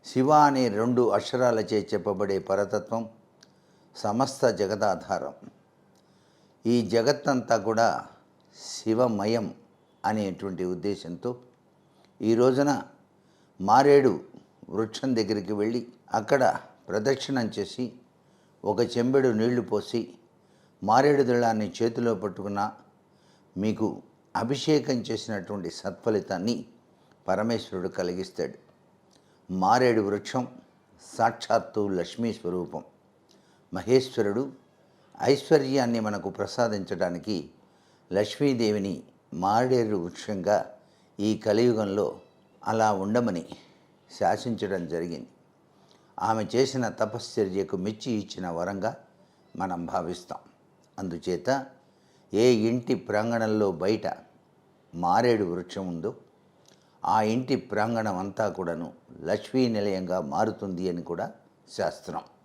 శివ అనే రెండు అక్షరాలచే చెప్పబడే పరతత్వం సమస్త జగదాధారం. ఈ జగత్తంతా కూడా శివమయం అనేటువంటి ఉద్దేశంతో ఈ రోజున మారేడు వృక్షం దగ్గరికి వెళ్ళి అక్కడ ప్రదక్షిణం చేసి ఒక చెంబెడు నీళ్లు పోసి మారేడు దళాన్ని చేతిలో పట్టుకున్న మీకు అభిషేకం చేసినటువంటి సత్ఫలితాన్ని పరమేశ్వరుడు కలిగిస్తాడు. మారేడు వృక్షం సాక్షాత్తు లక్ష్మీ స్వరూపం. మహేశ్వరుడు ఐశ్వర్యాన్ని మనకు ప్రసాదించడానికి లక్ష్మీదేవిని మారేడు వృక్షంగా ఈ కలియుగంలో అలా ఉండమని శాసించడం జరిగింది. ఆమె చేసిన తపశ్చర్యకు మెచ్చి ఇచ్చిన వరంగా మనం భావిస్తాం. అందుచేత ఏ ఇంటి ప్రాంగణంలో బయట మారేడు వృక్షం ఉందో ఆ ఇంటి ప్రాంగణం అంతా కూడాను లక్ష్మీ నిలయంగా మారుతుంది అని కూడా శాస్త్రం.